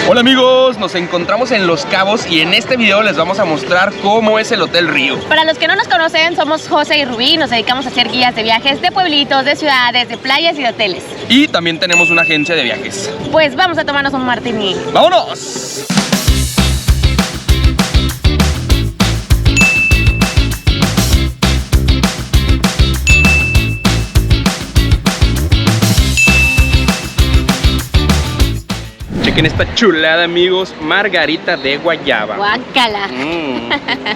Hola amigos, nos encontramos en Los Cabos y en este video les vamos a mostrar cómo es el Hotel Rio. Para los que no nos conocen, somos José y Rubí, nos dedicamos a hacer guías de viajes de pueblitos, de ciudades, de playas y de hoteles. Y también tenemos una agencia de viajes. Pues vamos a tomarnos un martini. ¡Vámonos! Chequen esta chulada, amigos, margarita de guayaba. Guácala.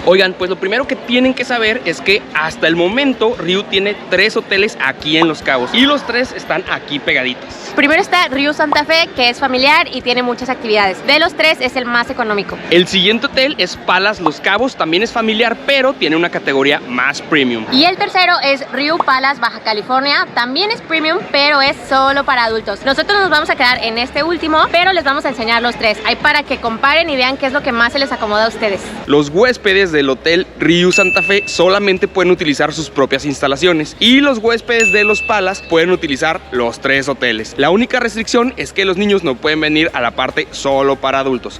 Oigan, pues lo primero que tienen que saber es que hasta el momento Rio tiene 3 hoteles aquí en Los Cabos y los 3 están aquí pegaditos. Primero está Rio Santa Fe, que es familiar y tiene muchas actividades. De los 3 es el más económico. El siguiente hotel es Palace Los Cabos, también es familiar, pero tiene una categoría más premium. Y el tercero es Rio Palace Baja California, también es premium, pero es solo para adultos. Nosotros nos vamos a quedar en este último, pero les vamos a enseñar los 3. Hay para que comparen y vean qué es lo que más se les acomoda a ustedes. Los huéspedes del Hotel Rio Santa Fe solamente pueden utilizar sus propias instalaciones y los huéspedes de los Palace pueden utilizar los 3 hoteles. La única restricción es que los niños no pueden venir a la parte solo para adultos.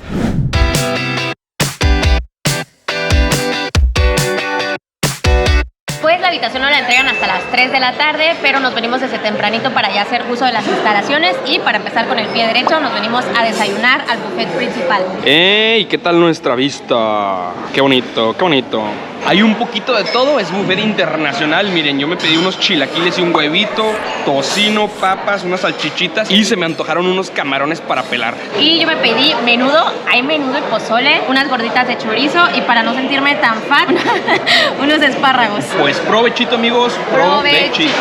Pues la habitación no la entregan hasta las 3 de la tarde, pero nos venimos desde tempranito para ya hacer uso de las instalaciones y para empezar con el pie derecho nos venimos a desayunar al buffet principal. ¡Ey! ¿Qué tal nuestra vista? ¡Qué bonito, qué bonito! Hay un poquito de todo, es buffet internacional. Miren, yo me pedí unos chilaquiles y un huevito, tocino, papas, unas salchichitas y se me antojaron unos camarones para pelar. Y yo me pedí menudo, hay menudo y pozole, unas gorditas de chorizo y para no sentirme tan fat, unos espárragos. Pues provechito, amigos, provechito.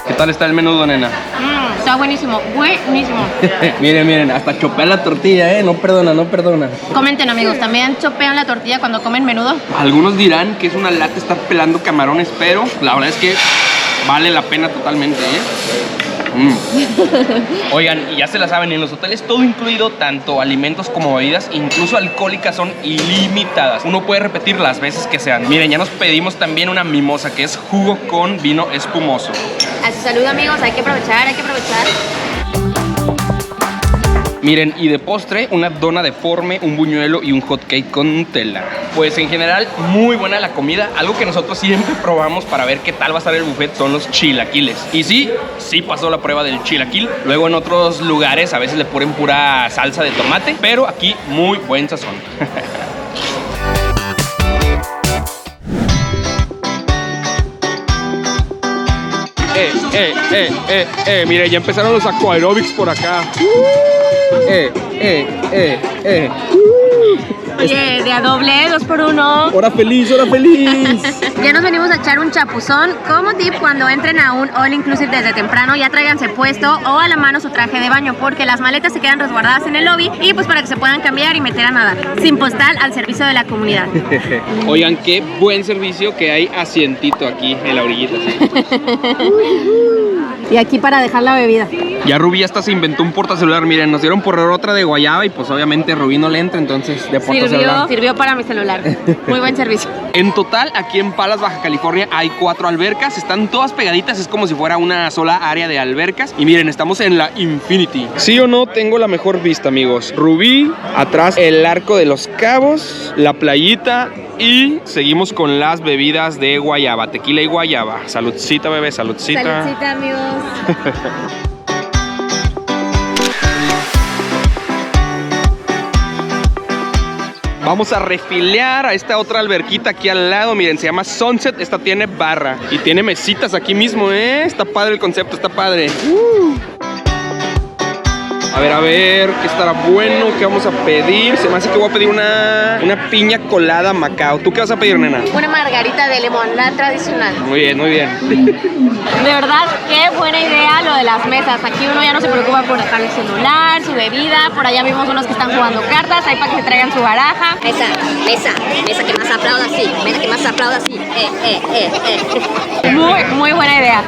¿Qué tal está el menudo, nena? Está buenísimo, buenísimo. Miren, hasta chopea la tortilla, no perdona, no perdona. Comenten, amigos, ¿también chopean la tortilla cuando comen menudo? Algunos dirán que es una lata estar pelando camarones, pero la verdad es que vale la pena totalmente, Oigan, y ya se la saben, en los hoteles todo incluido, tanto alimentos como bebidas, incluso alcohólicas, son ilimitadas. Uno puede repetir las veces que sean. Miren, ya nos pedimos también una mimosa, que es jugo con vino espumoso. A su salud, amigos, hay que aprovechar, hay que aprovechar. Miren, y de postre, una dona deforme, un buñuelo y un hot cake con Nutella. Pues en general, muy buena la comida. Algo que nosotros siempre probamos para ver qué tal va a estar el buffet son los chilaquiles. Y sí pasó la prueba del chilaquil. Luego en otros lugares a veces le ponen pura salsa de tomate, pero aquí muy buen sazón. Mire, ya empezaron los aquaerobics por acá. Oye, de a doble, 2 por 1. ¡Hora feliz, hora feliz! Ya nos venimos a echar un chapuzón. Como tip, cuando entren a un all inclusive desde temprano, ya tráiganse puesto o a la mano su traje de baño, porque las maletas se quedan resguardadas en el lobby y pues para que se puedan cambiar y meter a nadar. Sin postal, al servicio de la comunidad. Oigan, qué buen servicio que hay asientito aquí en la orillita. Y aquí para dejar la bebida. Ya Rubí hasta se inventó un portacelular. Miren, nos dieron por error otra de guayaba y pues obviamente Rubí no le entra, entonces de portacelular. Sirvió para mi celular. Muy buen servicio. En total, aquí en Palace, Baja California, hay 4 albercas. Están todas pegaditas, es como si fuera una sola área de albercas. Y miren, estamos en la Infinity. ¿Sí o no? Tengo la mejor vista, amigos. Rubí, atrás el Arco de Los Cabos, la playita y seguimos con las bebidas de guayaba, tequila y guayaba. Saludcita, bebé, saludcita. Saludcita, amigos. Vamos a refilear a esta otra alberquita aquí al lado. Miren, se llama Sunset. Esta tiene barra y tiene mesitas aquí mismo, Está padre el concepto, está padre. A ver, ¿qué estará bueno? ¿Qué vamos a pedir? Se me hace que voy a pedir una piña colada Macao. ¿Tú qué vas a pedir, nena? Una margarita de limón, la tradicional. Muy bien, muy bien. De verdad, qué buena idea lo de las mesas. Aquí uno ya no se preocupa por dejar el celular, su bebida. Por allá vimos unos que están jugando cartas, ahí para que se traigan su baraja. Mesa que más aplauda, sí. Mesa que más aplauda, sí. Muy buena idea.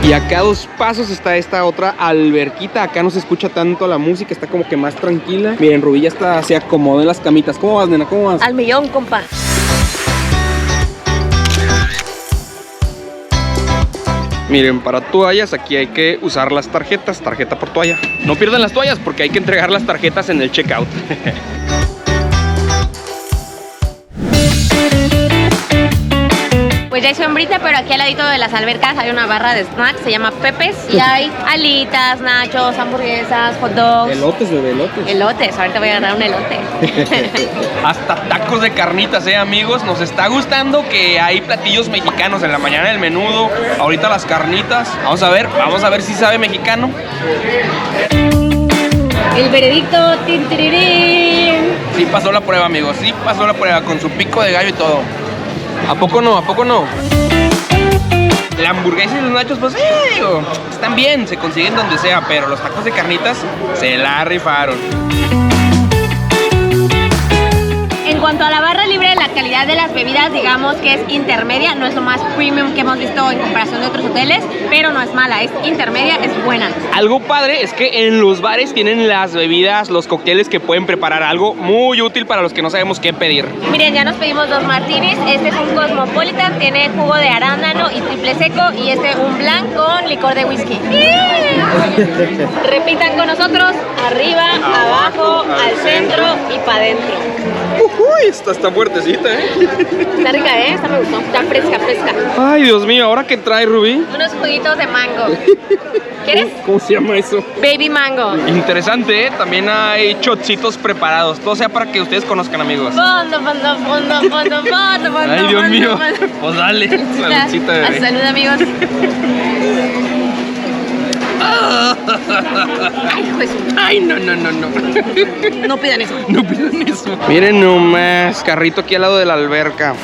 Y acá a 2 pasos está esta otra alberquita. Acá no se escucha tanto la música, está como que más tranquila. Miren, Rubí ya está, se acomodó en las camitas. ¿Cómo vas, nena? ¿Cómo vas? Al millón, compa. Miren, para toallas aquí hay que usar las tarjetas, tarjeta por toalla. No pierdan las toallas porque hay que entregar las tarjetas en el checkout. Pues ya hizo hembrita, pero aquí al ladito de las albercas hay una barra de snacks, se llama Pepe's, y hay alitas, nachos, hamburguesas, hot dogs. Elotes, bebé, elotes. Elotes, ahorita voy a agarrar un elote. Hasta tacos de carnitas, amigos. Nos está gustando que hay platillos mexicanos en la mañana, del menudo, ahorita las carnitas. Vamos a ver si sabe mexicano. El veredicto, tintirirín. Sí pasó la prueba, amigos, sí pasó la prueba con su pico de gallo y todo. ¿A poco no? ¿A poco no? La hamburguesa y los nachos, pues digo, están bien, se consiguen donde sea, pero los tacos de carnitas se la rifaron. En cuanto a la barra libre, la calidad de las bebidas, digamos que es intermedia, no es lo más premium que hemos visto en comparación de otros hoteles, pero no es mala, es intermedia, es buena. Algo padre es que en los bares tienen las bebidas, los cócteles que pueden preparar, algo muy útil para los que no sabemos qué pedir. Miren, ya nos pedimos 2 martinis, este es un Cosmopolitan, tiene jugo de arándano y triple seco, y este un blanc con licor de whisky. Repitan con nosotros, arriba, abajo, al centro y para adentro. Uy, esta está fuertecita, Está rica, esta me gustó, está fresca, fresca. Ay, Dios mío, ¿ahora qué trae, Rubí? Unos juguitos de mango. ¿Quieres? ¿Cómo se llama eso? Baby mango. Interesante, También hay chocitos preparados. Todo sea para que ustedes conozcan, amigos. Fondo. Ay, Dios mío. Pues dale, saludcita, bebé. Salud, amigos. Ay, juez. Ay, no. No pidan eso. No pidan eso. Miren nomás, carrito aquí al lado de la alberca.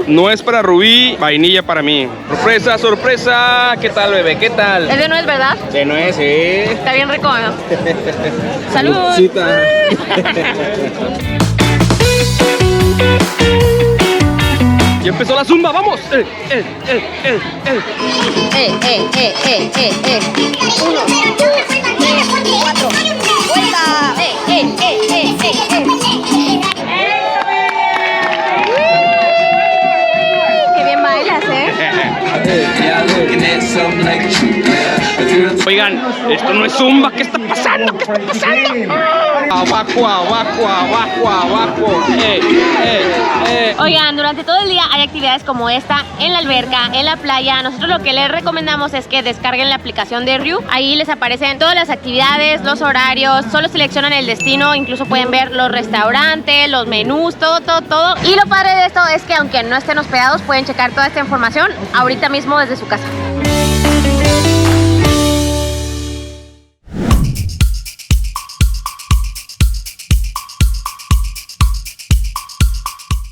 No es para Rubí, vainilla para mí. Sorpresa, sorpresa. ¿Qué tal, bebé? ¿Qué tal? Ese no es verdad. De nuez, sí. Está bien rico, ¿no? Salud. Saludcita. Y empezó la zumba, vamos. 1, 2, 3, 4, vuelta. Qué bien bailas, Oigan, esto no es zumba, ¿qué está pasando? ¿Qué está pasando? Abajo. Oigan, durante todo el día hay actividades como esta en la alberca, en la playa. Nosotros lo que les recomendamos es que descarguen la aplicación de Riu. Ahí les aparecen todas las actividades, los horarios, solo seleccionan el destino, incluso pueden ver los restaurantes, los menús, todo. Y lo padre de esto es que aunque no estén hospedados, pueden checar toda esta información ahorita mismo desde su casa.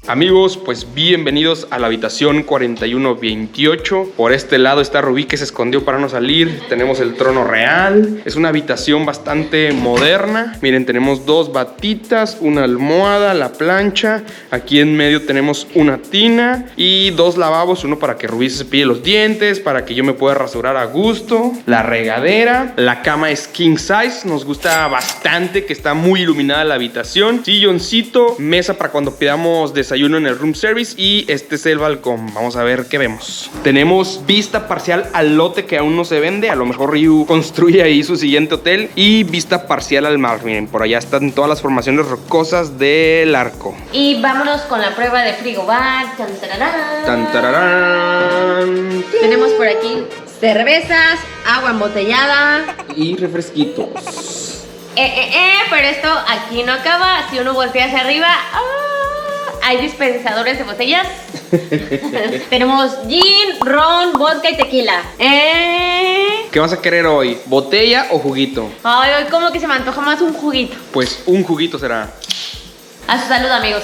Amigos, pues bienvenidos a la habitación 4128. Por este lado está Rubí, que se escondió para no salir. Tenemos el trono real. Es una habitación bastante moderna. Miren, tenemos 2 batitas, una almohada, la plancha. Aquí en medio tenemos una tina y 2 lavabos. Uno para que Rubí se cepille los dientes, para que yo me pueda rasurar a gusto. La regadera. La cama es king size. Nos gusta bastante que está muy iluminada la habitación. Silloncito, mesa para cuando pidamos desayuno en el room service, y este es el balcón. Vamos a ver qué vemos. Tenemos vista parcial al lote que aún no se vende. A lo mejor Ryu construye ahí su siguiente hotel. Y vista parcial al mar. Miren, por allá están todas las formaciones rocosas del arco. Y vámonos con la prueba de frigobar. Tan, tararán. Tenemos por aquí cervezas, agua embotellada Y refresquitos. Pero esto aquí no acaba. Si uno voltea hacia arriba, hay dispensadores de botellas. Tenemos gin, ron, vodka y tequila. ¿Qué vas a querer hoy? ¿Botella o juguito? Ay, hoy como que se me antoja más un juguito. Pues un juguito será. A su salud, amigos.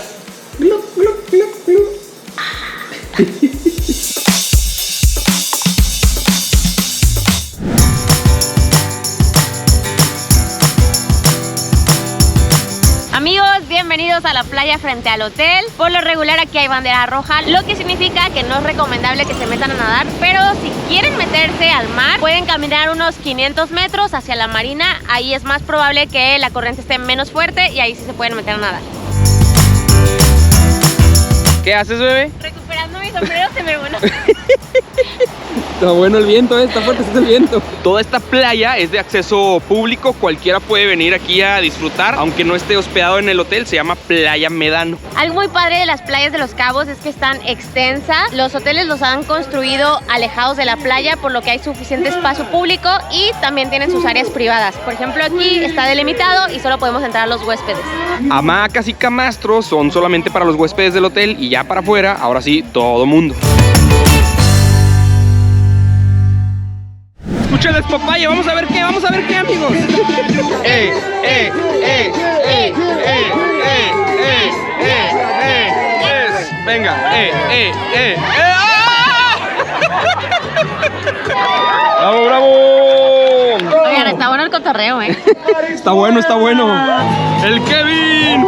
Amigos, bienvenidos a la playa frente al hotel. Por lo regular aquí hay bandera roja, lo que significa que no es recomendable que se metan a nadar, pero si quieren meterse al mar, pueden caminar unos 500 metros hacia la marina. Ahí es más probable que la corriente esté menos fuerte y ahí sí se pueden meter a nadar. ¿Qué haces, bebé? Recuperando mi mi sombrero se me voló. Está bueno el viento, está fuerte el viento. Toda esta playa es de acceso público, cualquiera puede venir aquí a disfrutar, aunque no esté hospedado en el hotel. Se llama Playa Medano. Algo muy padre de las playas de Los Cabos es que están extensas. Los hoteles los han construido alejados de la playa, por lo que hay suficiente espacio público y también tienen sus áreas privadas. Por ejemplo, aquí está delimitado y solo podemos entrar los huéspedes. Hamacas y camastros son solamente para los huéspedes del hotel y ya para afuera, ahora sí, todo mundo. Escucha el despapalle, vamos a ver qué, amigos. Venga, ¡Bravo, bravo! Oigan, está bueno el cotorreo, Está bueno, está bueno. ¡El Kevin!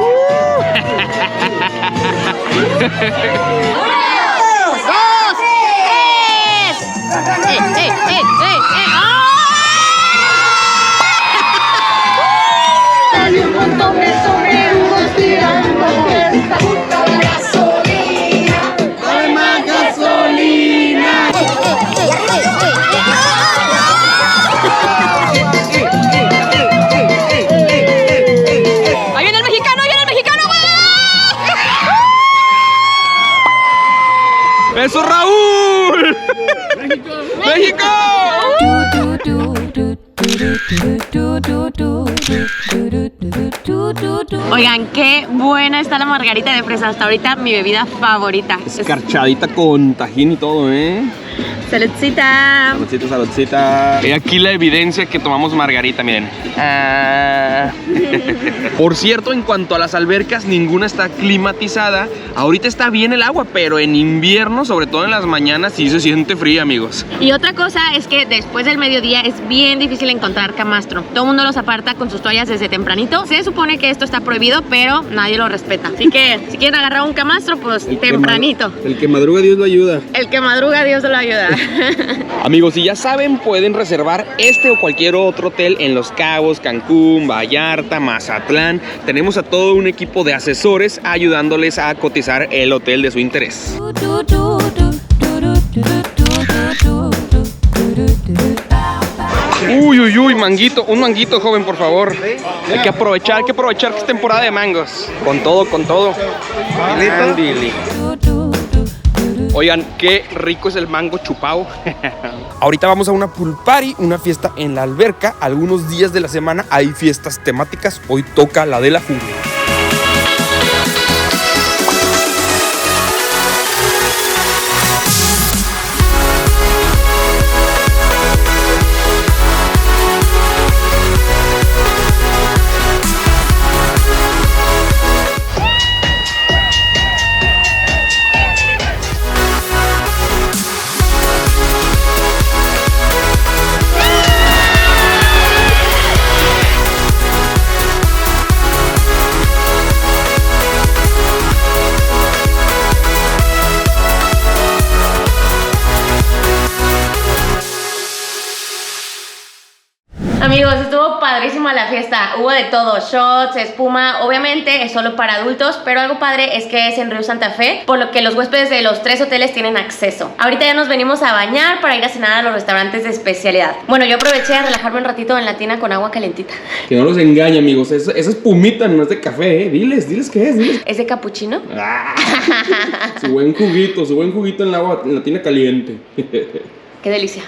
Hay un montón de sombreros tirando esta puta gasolina. Dame más gasolina. ¡Ahí viene el mexicano! ¡Ahí viene el mexicano! ¡Eso, Raúl! ¡México! Oigan, qué buena está la margarita de fresa. Hasta ahorita mi bebida favorita. Escarchadita con tajín y todo, Saludcita. Saludcita, saludcita. He aquí la evidencia que tomamos margarita, miren. Por cierto, en cuanto a las albercas, ninguna está climatizada. Ahorita está bien el agua, pero en invierno, sobre todo en las mañanas, sí se siente fría, amigos. Y otra cosa es que después del mediodía es bien difícil encontrar camastro. Todo el mundo los aparta con sus toallas desde tempranito. Se supone que esto está prohibido, pero nadie lo respeta. Así que si quieren agarrar un camastro, pues tempranito. El que madruga, Dios lo ayuda. El que madruga, Dios lo ayuda. Amigos, si ya saben, pueden reservar este o cualquier otro hotel en Los Cabos, Cancún, Vallarta, Mazatlán. Tenemos a todo un equipo de asesores ayudándoles a cotizar el hotel de su interés. Uy, uy, uy, manguito, un manguito, joven, por favor. Hay que aprovechar que es temporada de mangos. Con todo, con todo. Andili. Oigan, qué rico es el mango chupao. Ahorita vamos a una pool party, una fiesta en la alberca. Algunos días de la semana hay fiestas temáticas. Hoy toca la de la jungla. Amigos, estuvo padrísima la fiesta. Hubo de todo, shots, espuma. Obviamente es solo para adultos, pero algo padre es que es en Río Santa Fe, por lo que los huéspedes de los 3 hoteles tienen acceso. Ahorita ya nos venimos a bañar para ir a cenar a los restaurantes de especialidad. Bueno, yo aproveché a relajarme un ratito en la tina con agua calentita. Que no los engañe, amigos. Esa espumita no es de café, Diles qué es, diles. ¿Es de capuchino? Su buen juguito en el agua, en la tina caliente. Qué delicia.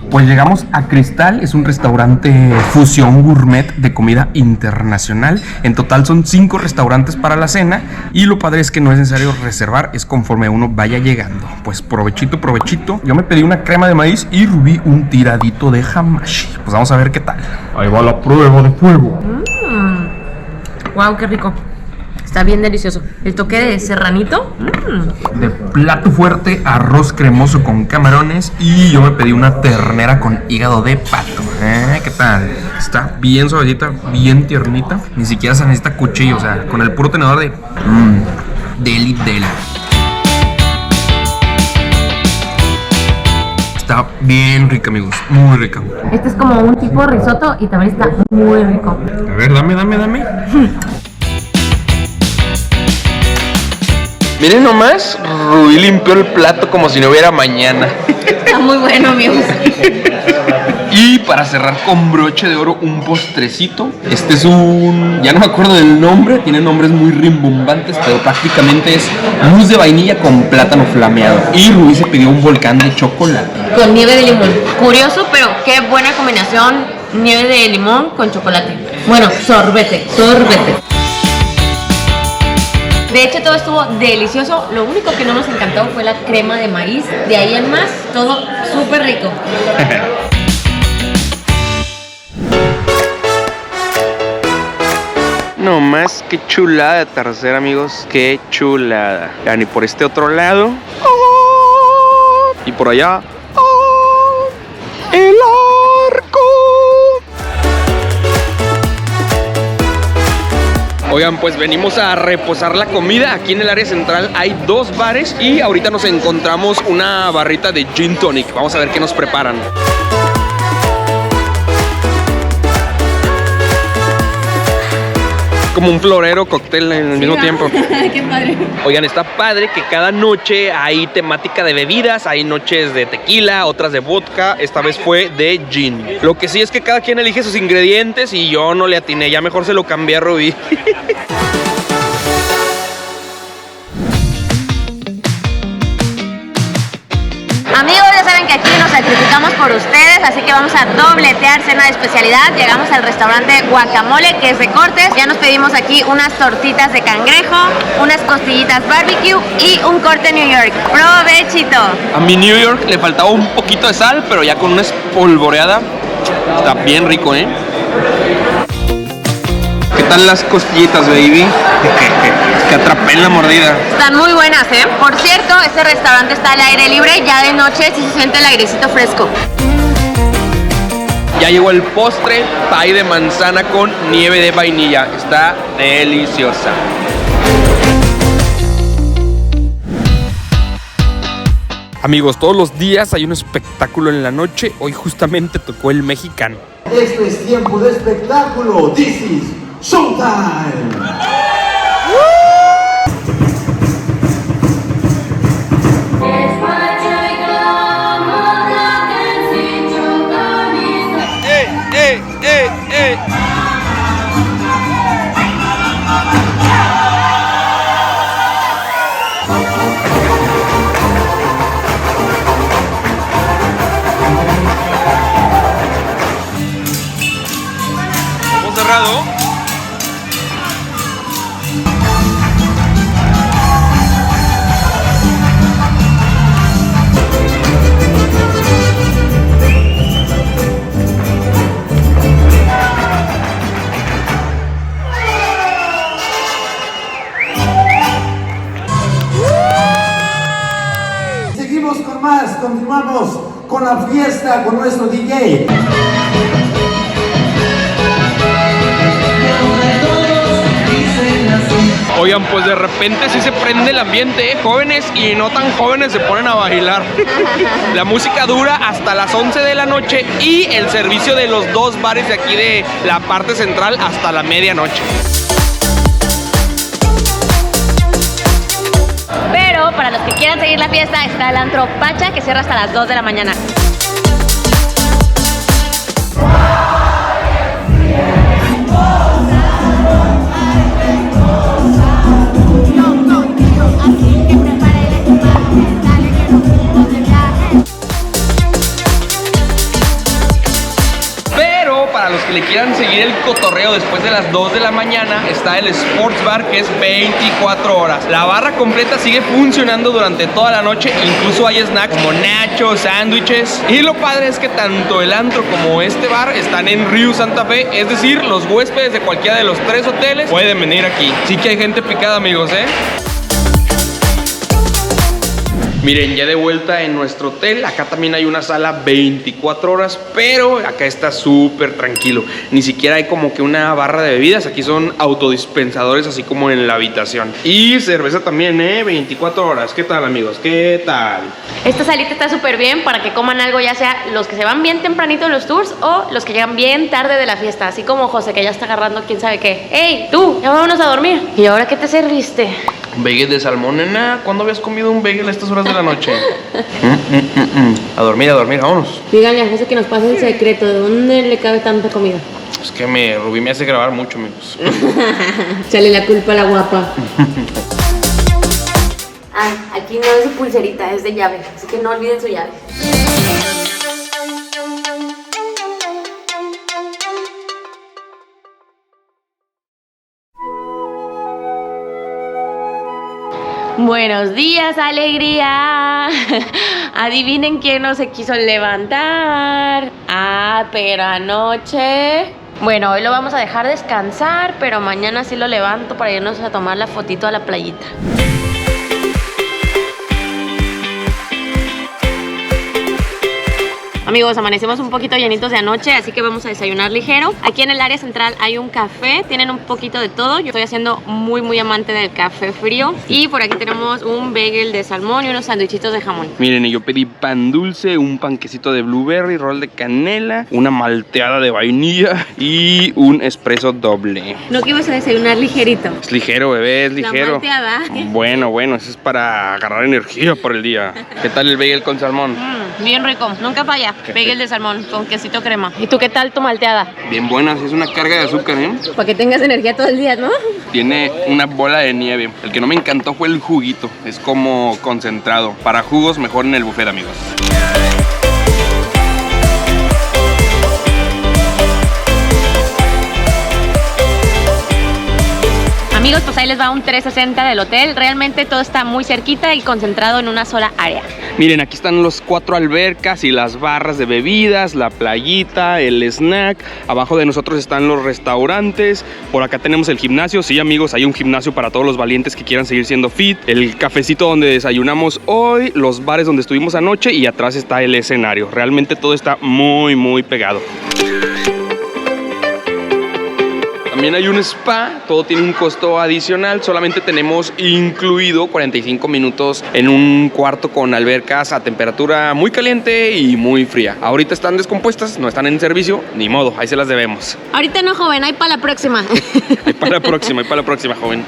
Pues llegamos a Cristal, es un restaurante fusión gourmet de comida internacional. En total son 5 restaurantes para la cena y lo padre es que no es necesario reservar, es conforme uno vaya llegando. Pues provechito, provechito. Yo me pedí una crema de maíz y Rubí un tiradito de hamashi. Pues vamos a ver qué tal. Ahí va la prueba de fuego. Wow, qué rico. Está bien delicioso. El toque de serranito. De plato fuerte, arroz cremoso con camarones y yo me pedí una ternera con hígado de pato. ¿Qué tal? Está bien suavecita, bien tiernita. Ni siquiera se necesita cuchillo, o sea, con el puro tenedor de... deli. Está bien rica, amigos, muy rica. Este es como un tipo de risotto y también está muy rico. A ver, dame. Miren nomás, Rubí limpió el plato como si no hubiera mañana. Está muy bueno, amigos. Y para cerrar con broche de oro, un postrecito. Este es un... ya no me acuerdo del nombre. Tiene nombres muy rimbombantes, pero prácticamente es mousse de vainilla con plátano flameado. Y Rubí se pidió un volcán de chocolate. Con nieve de limón. Curioso, pero qué buena combinación. Nieve de limón con chocolate. Bueno, sorbete. De hecho, todo estuvo delicioso. Lo único que no nos encantó fue la crema de maíz. De ahí en más, todo súper rico. No más, qué chulada de atardecer, amigos. Qué chulada. Vean, y por este otro lado. Y por allá. El arco. Oigan, pues venimos a reposar la comida. Aquí en el área central hay 2 bares y ahorita nos encontramos una barrita de gin tonic. Vamos a ver qué nos preparan. Como un florero cóctel en el mismo tiempo. Qué padre. Oigan, está padre que cada noche hay temática de bebidas. Hay noches de tequila, otras de vodka. Esta vez fue de gin. Lo que sí es que cada quien elige sus ingredientes y yo no le atiné. Ya mejor se lo cambié a Rubí. Amigos, ya saben que aquí nos sacrificamos por ustedes, así que vamos a dobletear cena de especialidad. Llegamos al restaurante Guacamole, que es de cortes. Ya nos pedimos aquí unas tortitas de cangrejo, unas costillitas barbecue y un corte New York. ¡Provechito! A mi New York le faltaba un poquito de sal, pero ya con una espolvoreada está bien rico, ¿eh? ¿Qué tal las costillitas, baby? Que atrapé en la mordida. Están muy buenas, ¿eh? Por cierto, este restaurante está al aire libre. Ya de noche sí se siente el airecito fresco. Ya llegó el postre, pie de manzana con nieve de vainilla. Está deliciosa. Amigos, todos los días hay un espectáculo en la noche. Hoy justamente tocó el mexicano. Esto es tiempo de espectáculo. This is Showtime. ¿Estamos cerrado? Seguimos con más, continuamos con la fiesta con nuestro DJ. Oigan, pues de repente sí se prende el ambiente, ¿eh? Jóvenes y no tan jóvenes se ponen a bailar. La música dura hasta las 11 de la noche y el servicio de los 2 bares de aquí de la parte central hasta la medianoche. Pero para los que quieran seguir la fiesta está el antro Pacha, que cierra hasta las 2 de la mañana. Para los que le quieran seguir el cotorreo después de las 2 de la mañana, está el Sports Bar, que es 24 horas. La barra completa sigue funcionando durante toda la noche, incluso hay snacks como nachos, sándwiches. Y lo padre es que tanto el antro como este bar están en Río Santa Fe, es decir, los huéspedes de cualquiera de los 3 hoteles pueden venir aquí. Sí que hay gente picada, amigos, ¿eh? Miren, ya de vuelta en nuestro hotel. Acá también hay una sala 24 horas, pero acá está súper tranquilo. Ni siquiera hay como que una barra de bebidas. Aquí son autodispensadores, así como en la habitación. Y cerveza también, 24 horas. ¿Qué tal, amigos? ¿Qué tal? Esta salita está súper bien para que coman algo, ya sea los que se van bien tempranito de los tours o los que llegan bien tarde de la fiesta. Así como José, que ya está agarrando quién sabe qué. ¡Ey, tú! Ya vámonos a dormir. ¿Y ahora qué te serviste? Bagel de salmón, nena. ¿Cuándo habías comido un bagel a estas horas de la noche? A dormir, vámonos. Díganle a José que nos pase el secreto. ¿De dónde le cabe tanta comida? Es que Rubí me hace grabar mucho, amigos. Sale la culpa a la guapa. Aquí no es de pulserita, es de llave. Así que no olviden su llave. Buenos días, alegría. Adivinen quién no se quiso levantar. Pero anoche. Bueno, hoy lo vamos a dejar descansar, pero mañana sí lo levanto para irnos a tomar la fotito a la playita. Amigos, amanecemos un poquito llenitos de anoche, así que vamos a desayunar ligero. Aquí en el área central hay un café, tienen un poquito de todo. Yo estoy haciendo muy amante del café frío. Y por aquí tenemos un bagel de salmón y unos sándwichitos de jamón. Miren, yo pedí pan dulce, un panquecito de blueberry, rol de canela, una malteada de vainilla y un espresso doble. ¿No que ibas a desayunar ligerito? Es ligero, bebé, es ligero. La malteada. Bueno, eso es para agarrar energía por el día. ¿Qué tal el bagel con salmón? Bien rico, nunca falla. Bagel de salmón con quesito crema. ¿Y tú qué tal tu malteada? Bien buena, es una carga de azúcar, Para que tengas energía todo el día, ¿no? Tiene una bola de nieve. El que no me encantó fue el juguito. Es como concentrado. Para jugos, mejor en el buffet, amigos. Amigos, pues ahí les va un 360 del hotel. Realmente todo está muy cerquita y concentrado en una sola área. Miren, aquí están los 4 albercas y las barras de bebidas, la playita, el snack. Abajo de nosotros están los restaurantes. Por acá tenemos el gimnasio. Sí, amigos, hay un gimnasio para todos los valientes que quieran seguir siendo fit. El cafecito donde desayunamos hoy, los bares donde estuvimos anoche y atrás está el escenario. Realmente todo está muy pegado. También hay un spa, todo tiene un costo adicional, solamente tenemos incluido 45 minutos en un cuarto con albercas a temperatura muy caliente y muy fría. Ahorita están descompuestas, no están en servicio, ni modo, ahí se las debemos. Ahorita no, joven, hay para la próxima. Hay para la próxima, joven.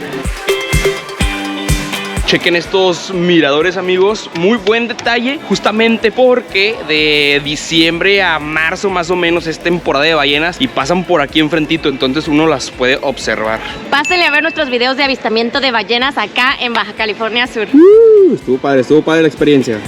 Chequen estos miradores, amigos, muy buen detalle, justamente porque de diciembre a marzo más o menos es temporada de ballenas y pasan por aquí enfrentito, entonces uno las puede observar. Pásenle a ver nuestros videos de avistamiento de ballenas acá en Baja California Sur. Estuvo padre la experiencia.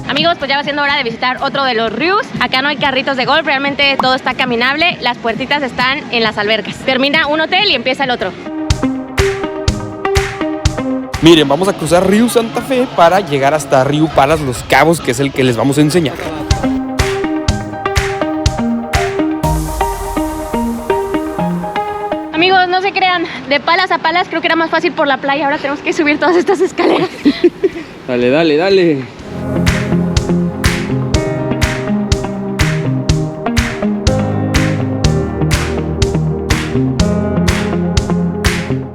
Amigos, pues ya va siendo hora de visitar otro de los ríos. Acá no hay carritos de golf, realmente todo está caminable. Las puertitas están en las albercas. Termina un hotel y empieza el otro. Miren, vamos a cruzar Río Santa Fe para llegar hasta Río Palas Los Cabos, que es el que les vamos a enseñar. Amigos, no se crean, de Palas a Palas creo que era más fácil por la playa. Ahora tenemos que subir todas estas escaleras. Dale.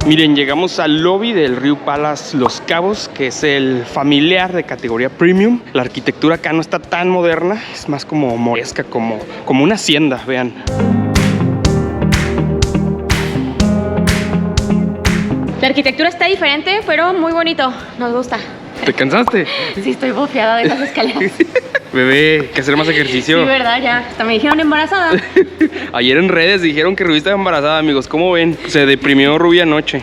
Miren, llegamos al lobby del Río Palas Los Cabos, que es el familiar de categoría premium. La arquitectura acá no está tan moderna, es más como moresca, como una hacienda, vean. La arquitectura está diferente, pero muy bonito, nos gusta. ¿Te cansaste? Sí, estoy bofeada de esas escaleras. Bebé, hay que hacer más ejercicio. Sí, verdad, ya. Hasta me dijeron embarazada. Ayer en redes dijeron que Rubí estaba embarazada, amigos. ¿Cómo ven? Se deprimió Rubí anoche.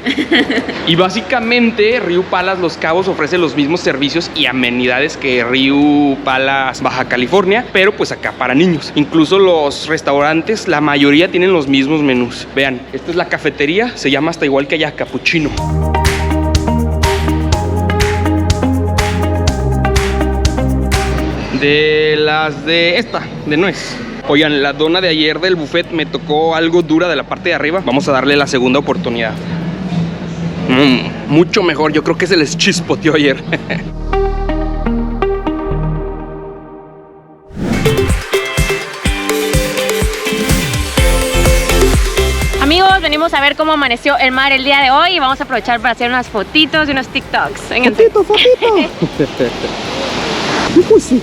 Y básicamente Río Palas Los Cabos ofrece los mismos servicios y amenidades que Río Palas Baja California, pero pues acá para niños. Incluso los restaurantes, la mayoría tienen los mismos menús. Vean, esta es la cafetería, se llama hasta igual que allá, Capuchino. De las de esta, de nuez. Oigan, la dona de ayer del buffet me tocó algo dura de la parte de arriba. Vamos a darle la segunda oportunidad. Mucho mejor, yo creo que se les chispoteó ayer. Amigos, venimos a ver cómo amaneció el mar el día de hoy y vamos a aprovechar para hacer unas fotitos y unos TikToks. Vengan. Fotito. Pues sí.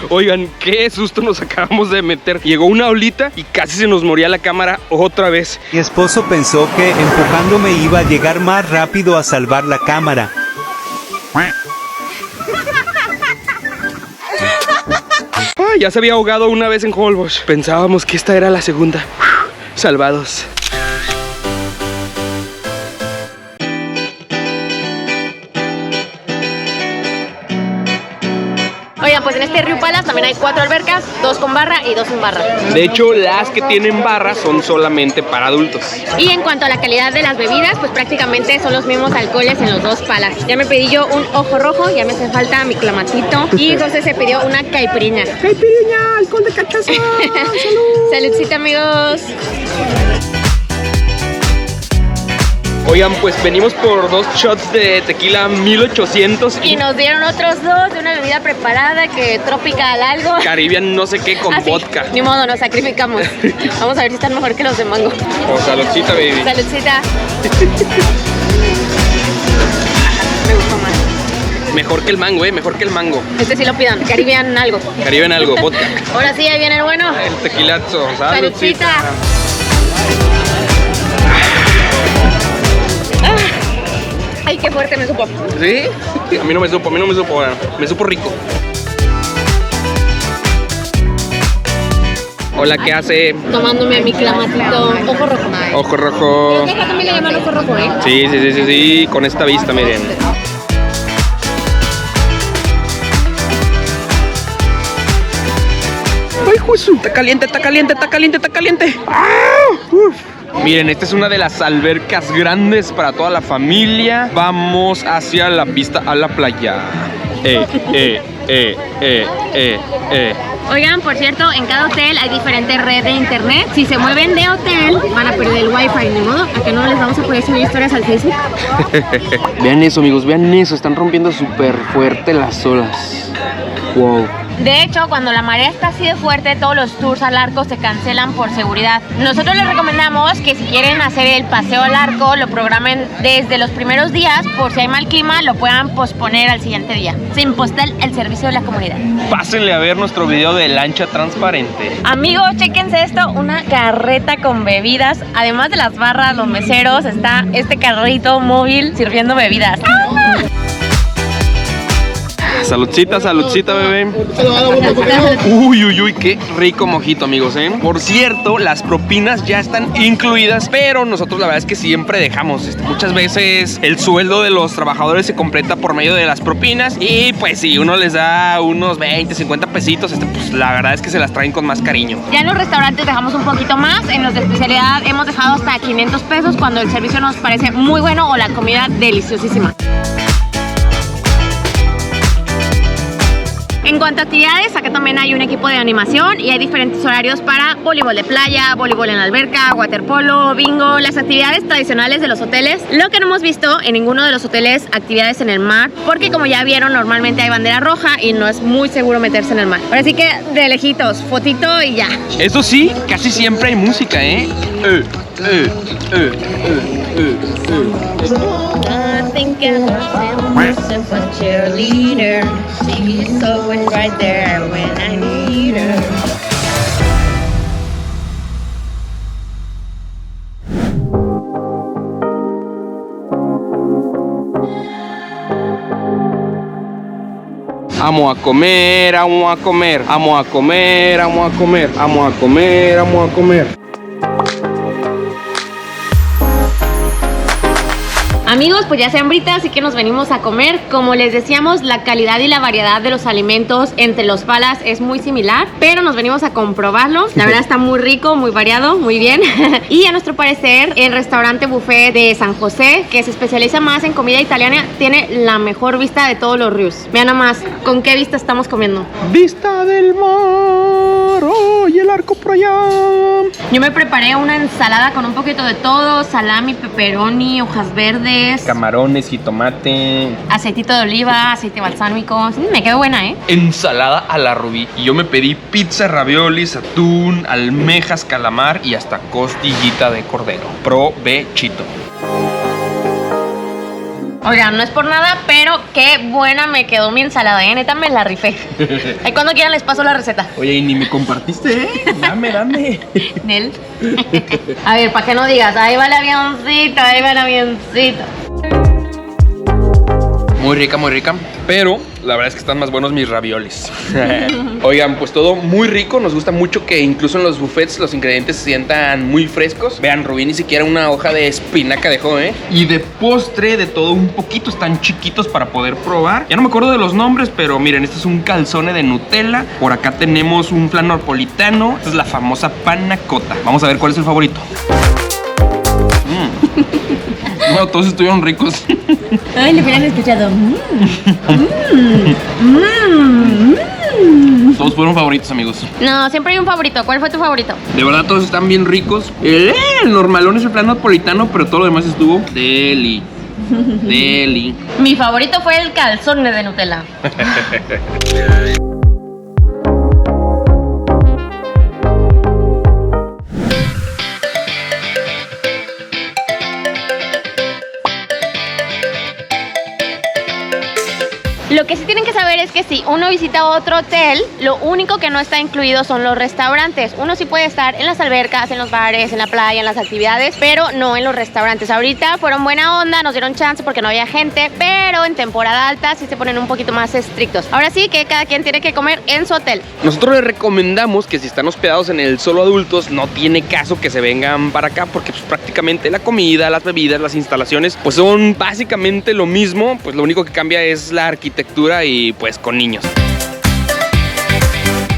Oigan, qué susto nos acabamos de meter. Llegó una olita y casi se nos moría la cámara otra vez. Mi esposo pensó que empujándome iba a llegar más rápido a salvar la cámara. Ya se había ahogado una vez en Holbox. Pensábamos que esta era la segunda. Salvados. Oigan, pues en este Rio Palace también hay 4 albercas, 2 con barra y 2 sin barra. De hecho, las que tienen barra son solamente para adultos. Y en cuanto a la calidad de las bebidas, pues prácticamente son los mismos alcoholes en los 2 Palaces. Ya me pedí yo un ojo rojo, ya me hace falta mi clamatito. Y José se pidió una caipirinha. Caipirinha, alcohol de cachaza. Salud. Saludcita, amigos. Oigan, pues venimos por 2 shots de tequila 1800 Y nos dieron otros 2 de una bebida preparada que tropical algo. Caribbean no sé qué con Ah, sí. vodka. Ni modo, nos sacrificamos. Vamos a ver si están mejor que los de mango. O saludcita, baby. Saludcita. Me gustó más. Mejor que el mango, mejor que el mango. Este sí lo pidan. Caribbean algo. Caribbean algo, vodka. Ahora sí, ahí viene el bueno. El tequilazo. Saludcita. Ay, qué fuerte me supo. ¿Sí? A mí no me supo, bueno, me supo rico. Hola, ¿qué hace? Tomándome mi clamatito ojo rojo. Ojo rojo. Creo que acá también le llaman ojo rojo, ¿eh? Sí, con esta vista, miren. ¡Ay, Jesús! Está caliente. ¡Ah! Uf. Miren, esta es una de las albercas grandes para toda la familia. Vamos hacia la pista a la playa. Oigan, por cierto, en cada hotel hay diferente red de internet. Si se mueven de hotel, van a perder el wifi, ni modo. ¿A que no les vamos a poder subir historias al Facebook? Vean eso, amigos, vean eso. Están rompiendo súper fuerte las olas. Wow. De hecho, cuando la marea está así de fuerte, todos los tours al arco se cancelan por seguridad. Nosotros les recomendamos que si quieren hacer el paseo al arco, lo programen desde los primeros días, por si hay mal clima, lo puedan posponer al siguiente día. Se imposta el servicio de la comunidad. Pásenle a ver nuestro video de lancha transparente. Amigos, chéquense esto, una carreta con bebidas. Además de las barras, los meseros, está este carrito móvil sirviendo bebidas. ¡Ah! Saludcita, bebé. Uy, qué rico mojito, amigos, ¿eh? Por cierto, las propinas ya están incluidas, pero nosotros la verdad es que siempre dejamos. Muchas veces el sueldo de los trabajadores se completa por medio de las propinas y pues si uno les da unos 20, 50 pesitos, pues la verdad es que se las traen con más cariño. Ya en los restaurantes dejamos un poquito más, en los de especialidad hemos dejado hasta 500 pesos cuando el servicio nos parece muy bueno o la comida deliciosísima. En cuanto a actividades, acá también hay un equipo de animación y hay diferentes horarios para voleibol de playa, voleibol en la alberca, waterpolo, bingo, las actividades tradicionales de los hoteles. Lo que no hemos visto en ninguno de los hoteles, actividades en el mar, porque como ya vieron, normalmente hay bandera roja y no es muy seguro meterse en el mar. Ahora sí que de lejitos, fotito y ya. Eso sí, casi siempre hay música, ¿eh? Amo a comer, amo a comer, amo a comer, amo a comer, amo a comer, amo a comer. Amigos, pues ya se hambrita, así que nos venimos a comer. Como les decíamos, la calidad y la variedad de los alimentos entre los palas es muy similar, pero nos venimos a comprobarlo. La verdad está muy rico, muy variado, muy bien. Y a nuestro parecer, el restaurante buffet de San José, que se especializa más en comida italiana, tiene la mejor vista de todos los ríos. Vean nomás con qué vista estamos comiendo. Vista del mar, oh, y el arco por allá. Yo me preparé una ensalada con un poquito de todo: salami, pepperoni, hojas verdes, Camarones, jitomate, aceitito de oliva, aceite balsámico. Me quedó buena, ¿eh? ensalada a la Rubí. Y yo me pedí pizza, raviolis, atún, almejas, calamar y hasta costillita de cordero. Provechito. Oigan, no es por nada, pero qué buena me quedó mi ensalada, ¿eh? Neta me la rifé. Ahí cuando quieran les paso la receta. Oye, y ni me compartiste, ¿eh? Dame. Nel. A ver, para que no digas, ahí va el avioncito, ahí va el avioncito. Muy rica, pero la verdad es que están más buenos mis raviolis. Oigan, pues todo muy rico. Nos gusta mucho que incluso en los buffets los ingredientes se sientan muy frescos. Vean, Rubí ni siquiera una hoja de espinaca dejó, ¿eh? Y de postre, de todo un poquito. Están chiquitos para poder probar. Ya no me acuerdo de los nombres, pero miren, este es un calzone de Nutella. Por acá tenemos un flan napolitano. Esta es la famosa panna cotta. Vamos a ver cuál es el favorito. Bueno, todos estuvieron ricos. Ay, le hubieran escuchado. Todos fueron favoritos, amigos. No, siempre hay un favorito. ¿Cuál fue tu favorito? De verdad, todos están bien ricos. El normalón es el plan napolitano, pero todo lo demás estuvo deli. Mi favorito fue el calzone de Nutella. Lo que sí tienen que saber es que si uno visita otro hotel, lo único que no está incluido son los restaurantes. Uno sí puede estar en las albercas, en los bares, en la playa, en las actividades, pero no en los restaurantes. Ahorita fueron buena onda, nos dieron chance porque no había gente, pero en temporada alta sí se ponen un poquito más estrictos. Ahora sí que cada quien tiene que comer en su hotel. Nosotros les recomendamos que si están hospedados en el solo adultos, no tiene caso que se vengan para acá, porque pues prácticamente la comida, las bebidas, las instalaciones, pues son básicamente lo mismo. Pues lo único que cambia es la arquitectura y pues con niños.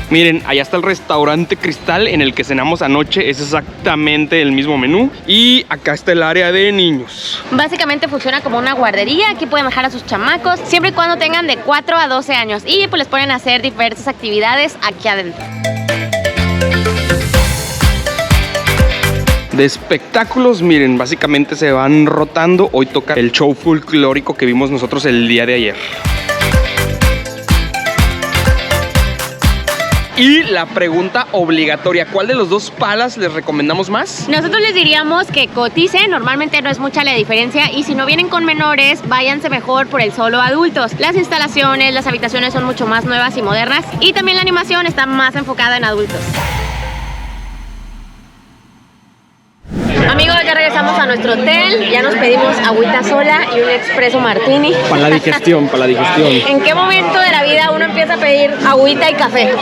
Miren, allá está el restaurante Cristal en el que cenamos anoche. Es exactamente el mismo menú. Y acá está el área de niños. Básicamente funciona como una guardería. Aquí pueden dejar a sus chamacos siempre y cuando tengan de 4 a 12 años. Y pues les ponen a hacer diversas actividades aquí adentro. De espectáculos, miren, básicamente se van rotando. Hoy toca el show folclórico que vimos nosotros el día de ayer. Y la pregunta obligatoria, ¿cuál de los dos palas les recomendamos más? Nosotros les diríamos que coticen, normalmente no es mucha la diferencia, y si no vienen con menores, váyanse mejor por el solo adultos. Las instalaciones, las habitaciones son mucho más nuevas y modernas, y también la animación está más enfocada en adultos. Amigos, ya regresamos a nuestro hotel, ya nos pedimos agüita sola y un expreso martini. Para la digestión, ¿En qué momento de la vida uno empieza a pedir agüita y café?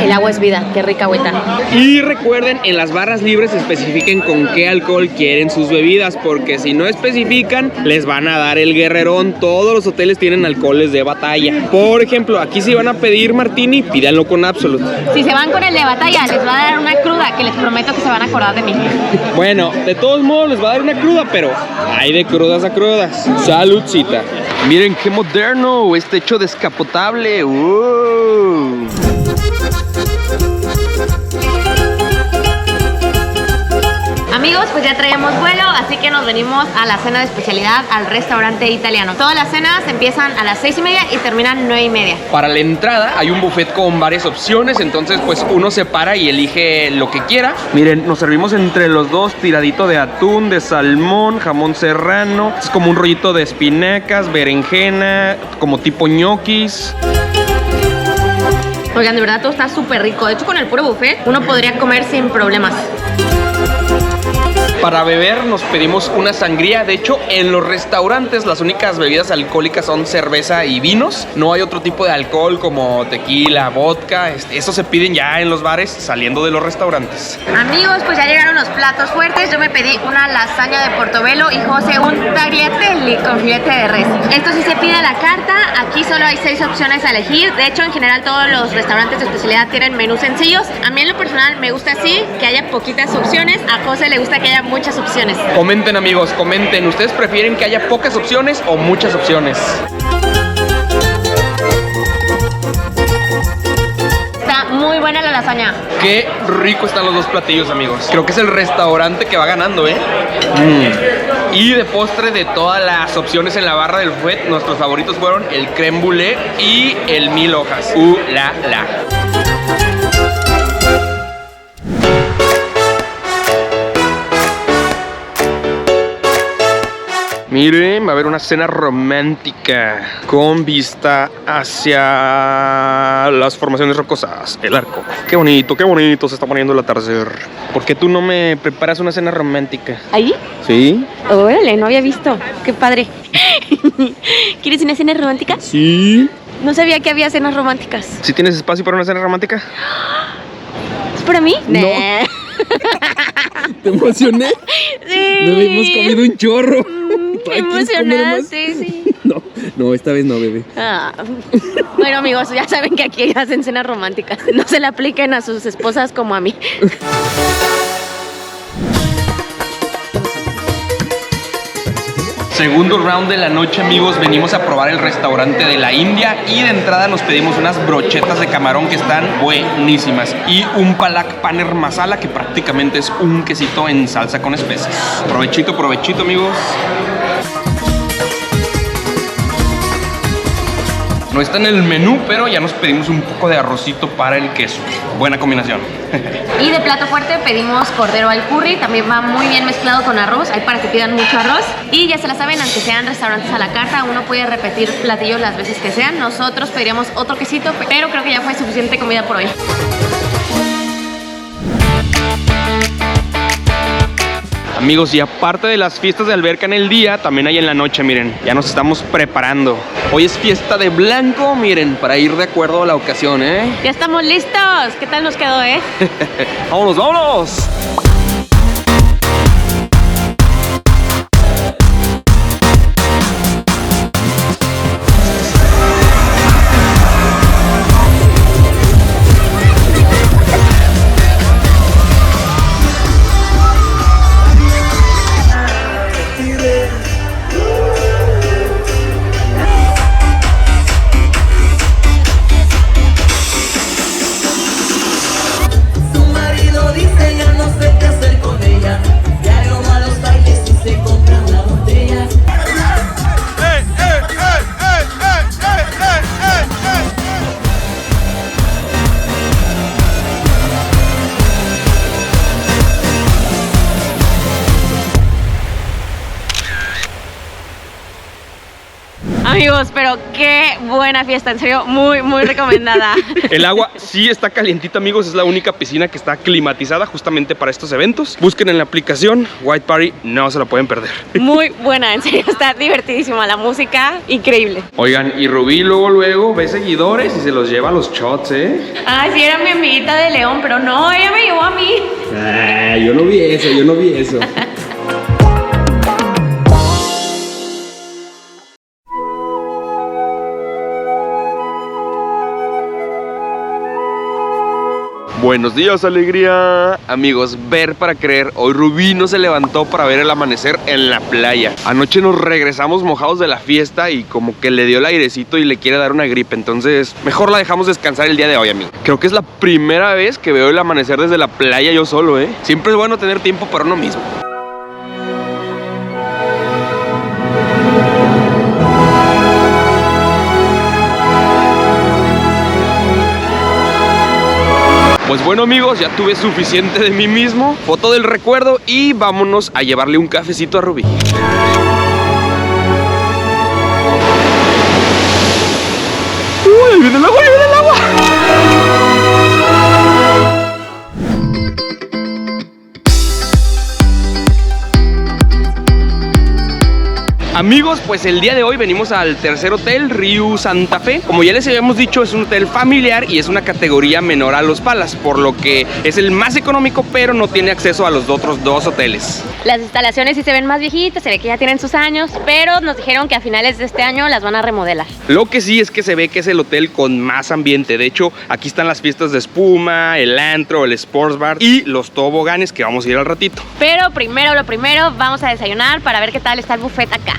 El agua es vida, qué rica agüita. Y recuerden, en las barras libres especifiquen con qué alcohol quieren sus bebidas, porque si no especifican, les van a dar el guerrerón. Todos los hoteles tienen alcoholes de batalla. Por ejemplo, aquí si van a pedir martini, pídanlo con Absolut. Si se van con el de batalla, les va a dar una cruda que les prometo que se van a acordar de mí. Bueno, de todos modos les va a dar una cruda, pero hay de crudas a crudas. Saludcita. Miren qué moderno, este techo descapotable. Amigos, pues ya traíamos vuelo, así que nos venimos a la cena de especialidad al restaurante italiano. Todas las cenas empiezan a las 6:30 y terminan 9:30. Para la entrada hay un buffet con varias opciones, entonces pues uno se para y elige lo que quiera. Miren, nos servimos entre los dos tiradito de atún, de salmón, jamón serrano. Es como un rollito de espinacas, berenjena, como tipo ñoquis. Oigan, de verdad todo está súper rico. De hecho, con el puro buffet uno podría comer sin problemas. Para beber nos pedimos una sangría. De hecho, en los restaurantes las únicas bebidas alcohólicas son cerveza y vinos. No hay otro tipo de alcohol como tequila, vodka. Eso se piden ya en los bares saliendo de los restaurantes. Amigos, pues ya llegaron los platos fuertes. Yo me pedí una lasaña de portobello y José un tagliatelle con filete de res. Esto sí se pide a la carta. Aquí solo hay 6 opciones a elegir. De hecho, en general todos los restaurantes de especialidad tienen menús sencillos. A mí en lo personal me gusta así, que haya poquitas opciones. A José le gusta que haya muchas opciones. Comenten, amigos, comenten. ¿Ustedes prefieren que haya pocas opciones o muchas opciones? Está muy buena la lasaña. Qué rico están los dos platillos, amigos. Creo que es el restaurante que va ganando, ¿eh? Y de postre, de todas las opciones en la barra del buffet, nuestros favoritos fueron el crème brûlée y el 1000 hojas. La. Miren, va a haber una cena romántica con vista hacia las formaciones rocosas, el arco. Qué bonito se está poniendo el atardecer. ¿Por qué tú no me preparas una cena romántica? ¿Ahí? ¿Sí? Órale, no había visto. Qué padre. ¿Quieres una cena romántica? Sí. No sabía que había cenas románticas. ¿Sí tienes espacio para una cena romántica? ¿Es para mí? No. ¿Te emocioné? Sí. Nos hemos comido un chorro. Qué emocionante, sí. No, esta vez no, bebé. Bueno, amigos, ya saben que aquí hacen cenas románticas. No se le apliquen a sus esposas como a mí. Segundo round de la noche, amigos, venimos a probar el restaurante de la India y de entrada nos pedimos unas brochetas de camarón que están buenísimas y un palak paneer masala que prácticamente es un quesito en salsa con especias. Provechito, amigos. No está en el menú, pero ya nos pedimos un poco de arrocito para el queso. Buena combinación. Y de plato fuerte pedimos cordero al curry. También va muy bien mezclado con arroz. Hay para que pidan mucho arroz. Y ya se la saben, aunque sean restaurantes a la carta, uno puede repetir platillos las veces que sean. Nosotros pediríamos otro quesito, pero creo que ya fue suficiente comida por hoy. Amigos, y aparte de las fiestas de alberca en el día, también hay en la noche, miren. Ya nos estamos preparando. Hoy es fiesta de blanco, miren, para ir de acuerdo a la ocasión, ¿eh? Ya estamos listos. ¿Qué tal nos quedó, eh? ¡Vámonos! Amigos, pero qué buena fiesta, en serio, muy recomendada. El agua sí está calientita, amigos. Es la única piscina que está climatizada justamente para estos eventos. Busquen en la aplicación White Party, no se la pueden perder. Muy buena, en serio, está divertidísima. La música, increíble. Oigan, y Rubí luego ve seguidores y se los lleva a los shots, ¿eh? Ay, sí, era mi amiguita de León, pero no, ella me llevó a mí. Yo no vi eso. Buenos días, alegría. Amigos, ver para creer. Hoy Rubí no se levantó para ver el amanecer en la playa. Anoche nos regresamos mojados de la fiesta y como que le dio el airecito y le quiere dar una gripe. Entonces, mejor la dejamos descansar el día de hoy, amigo. Creo que es la primera vez que veo el amanecer desde la playa yo solo, ¿eh? Siempre es bueno tener tiempo para uno mismo. Pues bueno, amigos, ya tuve suficiente de mí mismo. Foto del recuerdo y vámonos a llevarle un cafecito a Rubí. ¡Uy, ahí viene el agua, ahí viene el agua! Amigos, pues el día de hoy venimos al tercer hotel, Riu Santa Fe. Como ya les habíamos dicho, es un hotel familiar y es una categoría menor a los Palace, por lo que es el más económico, pero no tiene acceso a los otros dos hoteles. Las instalaciones sí se ven más viejitas, se ve que ya tienen sus años, pero nos dijeron que a finales de este año las van a remodelar. Lo que sí es que se ve que es el hotel con más ambiente. De hecho, aquí están las fiestas de espuma, el antro, el sports bar y los toboganes que vamos a ir al ratito. Pero primero, lo primero, vamos a desayunar para ver qué tal está el buffet acá.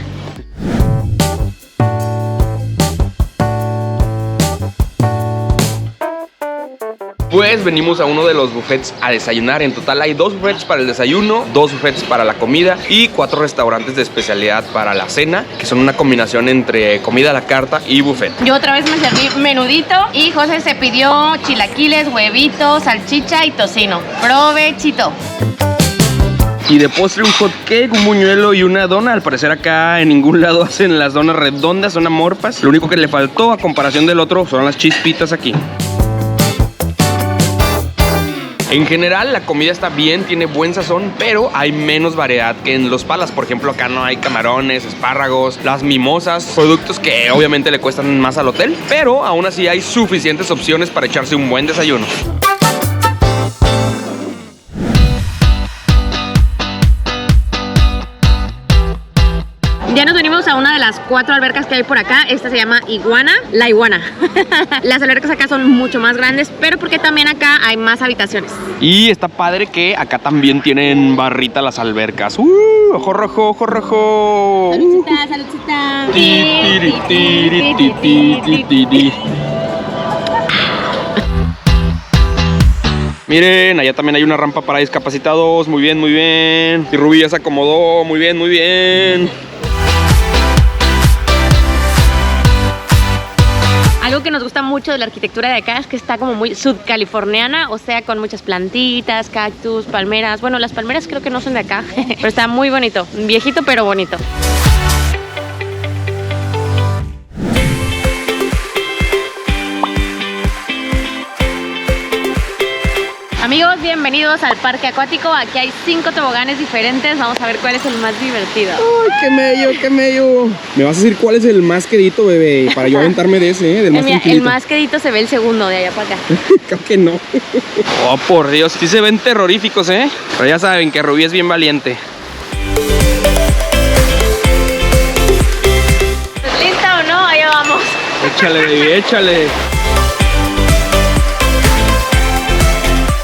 Pues venimos a uno de los buffets a desayunar. En total hay 2 buffets para el desayuno, 2 buffets para la comida y 4 restaurantes de especialidad para la cena, que son una combinación entre comida a la carta y buffet. Yo otra vez me serví menudito y José se pidió chilaquiles, huevitos, salchicha y tocino. Provechito. Y de postre un hot cake, un buñuelo y una dona. Al parecer acá en ningún lado hacen las donas redondas, son amorfas. Lo único que le faltó a comparación del otro son las chispitas aquí. En general la comida está bien, tiene buen sazón, pero hay menos variedad que en los Palace. Por ejemplo, acá no hay camarones, espárragos, las mimosas, productos que obviamente le cuestan más al hotel, pero aún así hay suficientes opciones para echarse un buen desayuno. Ya nos venimos a una de las 4 albercas que hay por acá. Esta se llama Iguana, la Iguana. Las albercas acá son mucho más grandes, pero porque también acá hay más habitaciones. Y está padre que acá también tienen barrita las albercas. Ojo rojo, ojo rojo. Saludcita, saludcita. Miren, allá también hay una rampa para discapacitados. Muy bien, muy bien. Y Rubí ya se acomodó. Muy bien, muy bien. Algo que nos gusta mucho de la arquitectura de acá es que está como muy sudcaliforniana, o sea, con muchas plantitas, cactus, palmeras. Bueno, las palmeras creo que no son de acá, pero está muy bonito, viejito pero bonito. Amigos, bienvenidos al parque acuático. Aquí hay 5 toboganes diferentes. Vamos a ver cuál es el más divertido. ¡Ay, qué mello, qué mello! ¿Me vas a decir cuál es el más quedito, bebé? Para yo aventarme de ese, del más tranquilito. El más quedito se ve el segundo de allá para acá. Creo que no. Oh, por Dios, sí se ven terroríficos, ¿eh? Pero ya saben que Rubí es bien valiente. ¿Lista o no? Allá vamos. Échale, baby, échale.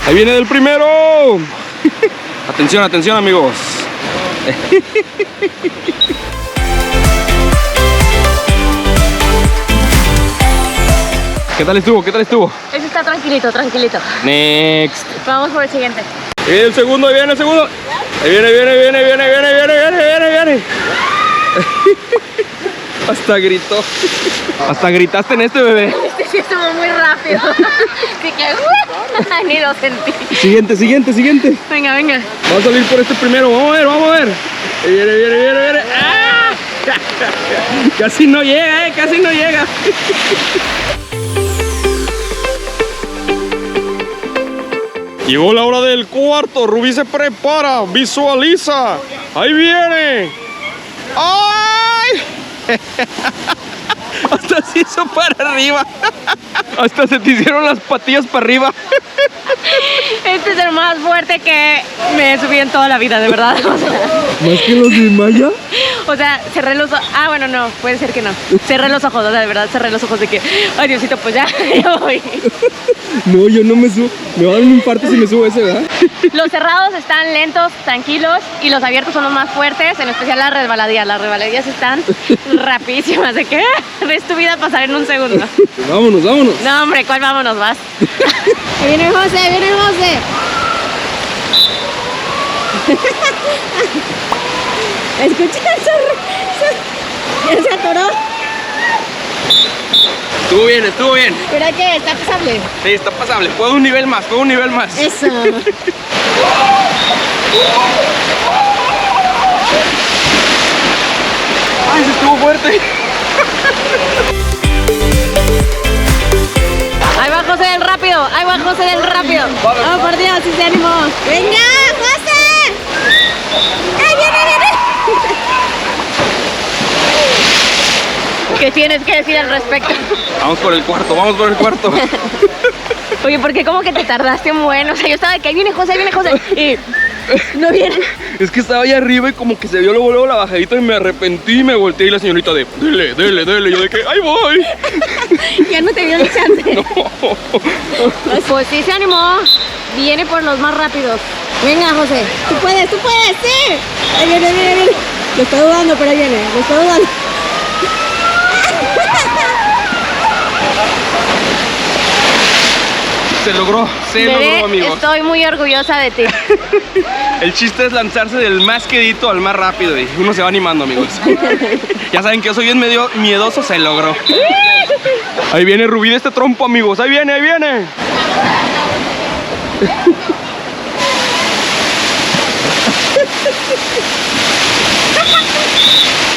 ¡Ahí viene el primero! Atención, atención, amigos. ¿Qué tal estuvo? ¿Qué tal estuvo? Ese está tranquilito, tranquilito. Next. Vamos por el siguiente. Ahí viene el segundo, ahí viene el segundo. Ahí viene, viene, viene, viene, viene, viene, viene, viene, viene. Hasta gritó. Hasta gritaste en este, bebé. Este sí estuvo muy rápido. Así que ni lo sentí. Siguiente, siguiente, siguiente. Venga, venga. Vamos a salir por este primero. Vamos a ver, vamos a ver. Ahí viene, viene, viene, viene. ¡Ah! Casi no llega, casi no llega. Llegó la hora del cuarto. Rubí se prepara, visualiza. Ahí viene. ¡Ay! Hasta se hizo para arriba. Hasta se te hicieron las patillas para arriba. Este es el más fuerte que me he subido en toda la vida, de verdad. O sea, ¿más que los de Maya? O sea, cerré los ojos. Ah, bueno, no, puede ser que no. Cerré los ojos, o sea, de verdad, cerré los ojos de que, ay, Diosito, pues ya, ya voy. No, yo no me subo. Me va a dar un infarto si me subo ese, ¿verdad? Los cerrados están lentos, tranquilos, y los abiertos son los más fuertes, en especial las resbaladillas. Las resbaladillas están rapidísimas, de que ves tu vida pasar en un segundo. Vámonos, vámonos. No, hombre, ¿cuál vámonos vas? Viene José, viene José. Escucha eso. Se atoró. Estuvo bien, estuvo bien. ¿Pero qué? ¿Está pasable? Sí, está pasable. Puedo un nivel más, puedo un nivel más. Eso. Ay, se estuvo fuerte. Ahí va José del rápido, ahí va José del rápido. Oh, por Dios, si se animó. ¡Venga, José! ¡Ay, viene, viene! ¿Qué tienes que decir al respecto? Vamos por el cuarto, vamos por el cuarto. Oye, ¿por qué como que te tardaste un buen? O sea, yo estaba de que ahí viene José, y no viene. Es que estaba allá arriba y como que se vio luego la bajadita y me arrepentí y me volteé y la señorita de dele, dele, dele. Yo de que ¡ahí voy! Ya no te dio el chance. No. Pues sí se animó. Viene por los más rápidos. Venga, José. Tú puedes, sí. Ahí viene, viene. Lo está dudando, pero ahí viene. Lo está dudando. Se logró, Bebé, amigos. estoy muy orgullosa de ti. El chiste es lanzarse del más quedito al más rápido y uno se va animando, amigos. Ya saben que yo soy bien medio miedoso, se logró. Ahí viene Rubí de este trompo, amigos. Ahí viene, ahí viene.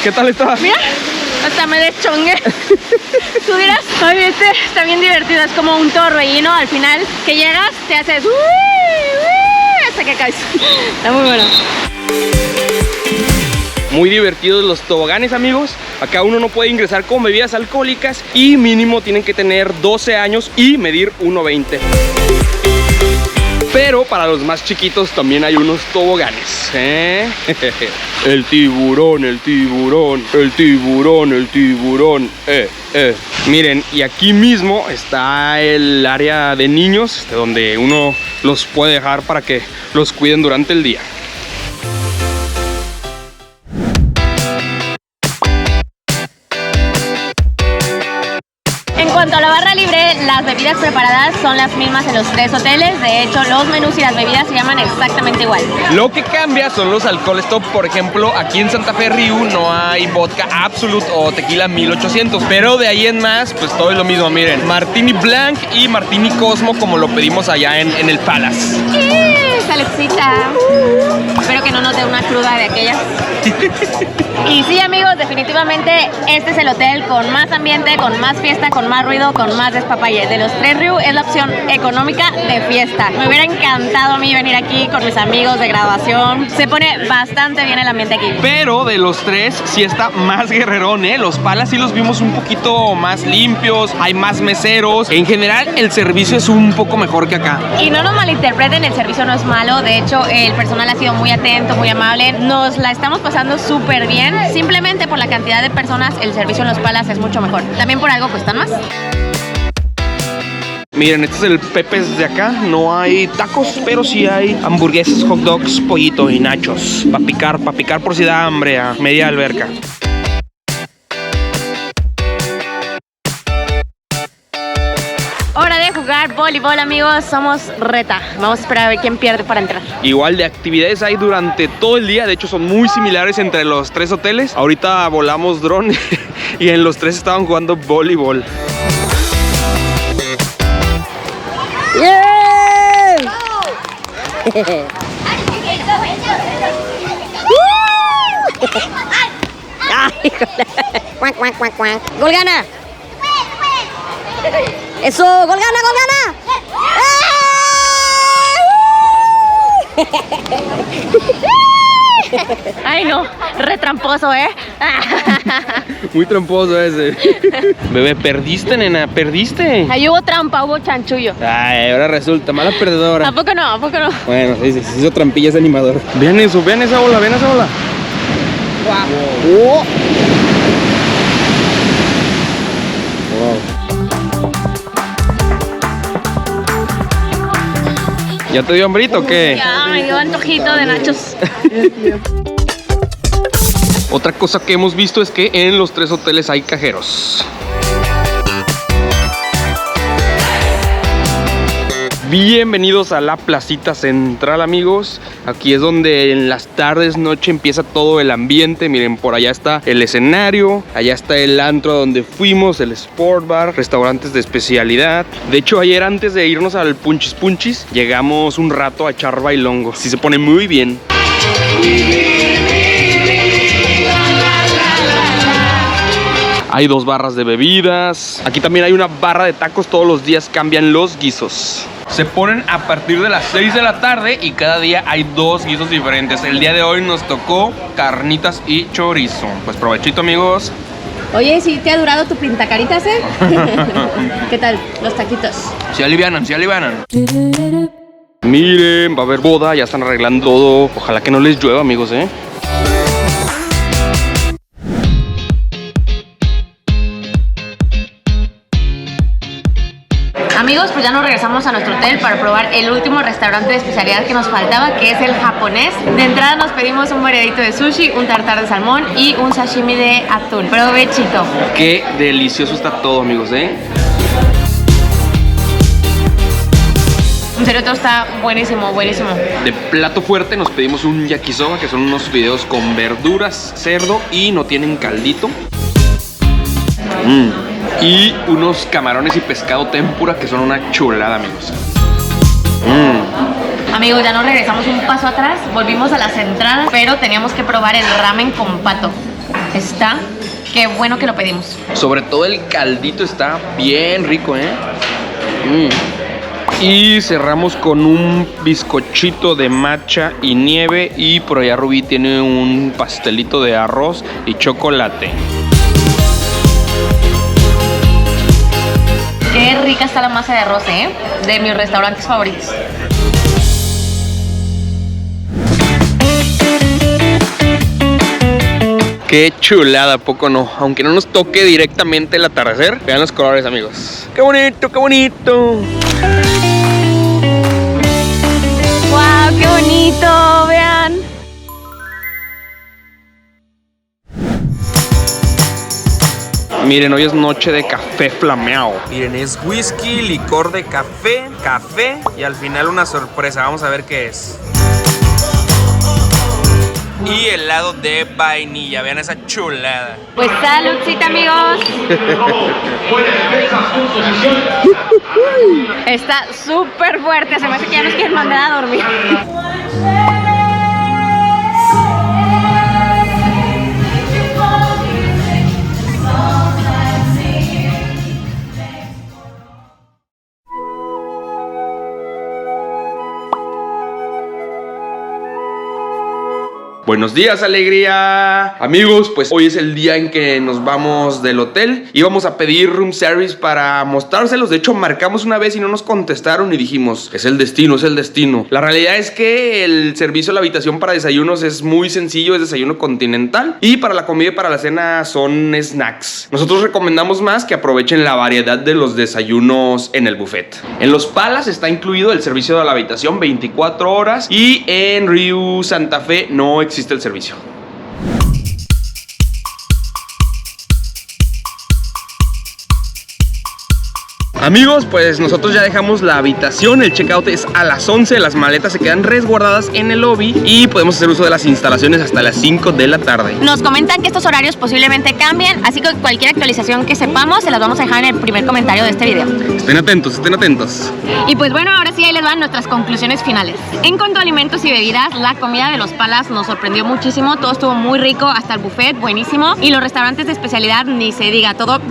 ¿Qué tal está? Mira, hasta me deschongué. Tú dirás, ay, está bien divertido, es como un torbellino. Al final que llegas, te haces hasta que caes. Está muy bueno. Muy divertidos los toboganes, amigos. Acá uno no puede ingresar con bebidas alcohólicas y mínimo tienen que tener 12 años y medir 1.20. Pero para los más chiquitos también hay unos toboganes, ¿eh? El tiburón, el tiburón, el tiburón, el tiburón, Miren, y aquí mismo está el área de niños, donde uno los puede dejar para que los cuiden durante el día. En cuanto a la barra libre, las bebidas preparadas son las mismas en los 3 hoteles. De hecho, los menús y las bebidas se llaman exactamente igual. Lo que cambia son los alcoholes top. Por ejemplo, aquí en Santa Fe Riu no hay vodka Absolut o tequila 1800. Pero de ahí en más, pues todo es lo mismo. Miren, Martini Blanc y Martini Cosmo, como lo pedimos allá en el Palace. Salecita. Espero que no nos dé una cruda de aquellas. Y sí, amigos, definitivamente este es el hotel con más ambiente, con más fiesta, con más ruido, con más despapalle. De los 3 Riu es la opción económica de fiesta. Me hubiera encantado a mí venir aquí con mis amigos de graduación. Se pone bastante bien el ambiente aquí. Pero de los 3 sí está más guerrerón, ¿eh? Los Palace sí los vimos un poquito más limpios, hay más meseros. En general el servicio es un poco mejor que acá. Y no nos malinterpreten, el servicio no es malo. De hecho, el personal ha sido muy atento, muy amable. Nos la estamos pasando súper bien. Simplemente por la cantidad de personas, el servicio en los Palace es mucho mejor. También por algo cuestan más. Miren, este es el Pepe's de acá. No hay tacos, pero sí hay hamburguesas, hot dogs, pollito y nachos. Pa' picar por si da hambre a media alberca. Hora de jugar voleibol, amigos. Somos reta. Vamos a esperar a ver quién pierde para entrar. Igual de actividades hay durante todo el día. De hecho son muy similares entre los 3 hoteles. Ahorita volamos dron y en los 3 estaban jugando voleibol. Gol gana. Eso, gol gana, gol gana. Ay, no, re tramposo, ¿eh? Muy tramposo ese. Bebé, perdiste, nena, perdiste. Ahí hubo trampa, hubo chanchullo. Ay, ahora resulta, mala perdedora. ¿A poco no? ¿A poco no? Bueno, sí, se hizo trampilla ese animador. Vean eso, vean esa bola, vean esa bola. Wow. ¿Ya te dio hambrito o qué? Ya, me dio antojito de nachos. Otra cosa que hemos visto es que en los 3 hoteles hay cajeros. Bienvenidos a la placita central, amigos. Aquí es donde en las tardes, noche empieza todo el ambiente. Miren, por allá está el escenario, allá está el antro donde fuimos, el sport bar, restaurantes de especialidad. De hecho, ayer antes de irnos al Punchis Punchis, llegamos un rato a echar bailongo. Sí se pone muy bien. Hay 2 barras de bebidas. Aquí también hay una barra de tacos. Todos los días cambian los guisos. Se ponen a partir de las 6 de la tarde y cada día hay 2 guisos diferentes. El día de hoy nos tocó carnitas y chorizo. Pues provechito, amigos. Oye, ¿sí te ha durado tu pintacaritas, ¿Qué tal los taquitos? Se alivianan, se alivianan. Miren, va a haber boda, ya están arreglando todo. Ojalá que no les llueva, amigos, Amigos, pues ya nos regresamos a nuestro hotel para probar el último restaurante de especialidad que nos faltaba, que es el japonés. De entrada nos pedimos un variadito de sushi, un tartar de salmón y un sashimi de atún. Provechito. Qué delicioso está todo, amigos, En serio, todo está buenísimo, buenísimo. De plato fuerte nos pedimos un yakisoba, que son unos fideos con verduras, cerdo y no tienen caldito. Y unos camarones y pescado tempura, que son una chulada, amigos. Amigos, ya nos regresamos un paso atrás, volvimos a las entradas, pero teníamos que probar el ramen con pato. Qué bueno que lo pedimos. Sobre todo el caldito está bien rico, Y cerramos con un bizcochito de matcha y nieve. Y por allá Rubí tiene un pastelito de arroz y chocolate. Qué rica está la masa de arroz, de mis restaurantes favoritos. Qué chulada, ¿a poco no? Aunque no nos toque directamente el atardecer. Vean los colores, amigos. ¡Qué bonito, qué bonito! ¡Wow, qué bonito! Vean. Miren, hoy es noche de café flameado. Miren, es whisky, licor de café y al final una sorpresa. Vamos a ver qué es. Y helado de vainilla. Vean esa chulada. Pues saludcita, amigos. Está súper fuerte. Se me hace que ya nos quieren mandar a dormir. Buenos días, alegría. Amigos, pues hoy es el día en que nos vamos del hotel. Íbamos a pedir room service para mostrárselos. De hecho, marcamos una vez y no nos contestaron y dijimos, es el destino, es el destino. La realidad es que el servicio a la habitación para desayunos es muy sencillo, es desayuno continental. Y para la comida y para la cena son snacks. Nosotros recomendamos más que aprovechen la variedad de los desayunos en el buffet. En Los Palas está incluido el servicio a la habitación 24 horas y en Ryu Santa Fe no existe el servicio. Amigos, pues nosotros ya dejamos la habitación. El checkout es a las 11. Las maletas se quedan resguardadas en el lobby y podemos hacer uso de las instalaciones hasta las 5 de la tarde. Nos comentan que estos horarios posiblemente cambien, así que cualquier actualización que sepamos se las vamos a dejar en el primer comentario de este video. Estén atentos, estén atentos. Y pues bueno, ahora sí, ahí les van nuestras conclusiones finales. En cuanto a alimentos y bebidas, la comida de Los Palas nos sorprendió muchísimo. Todo estuvo muy rico, hasta el buffet, buenísimo. Y los restaurantes de especialidad, ni se diga, todo,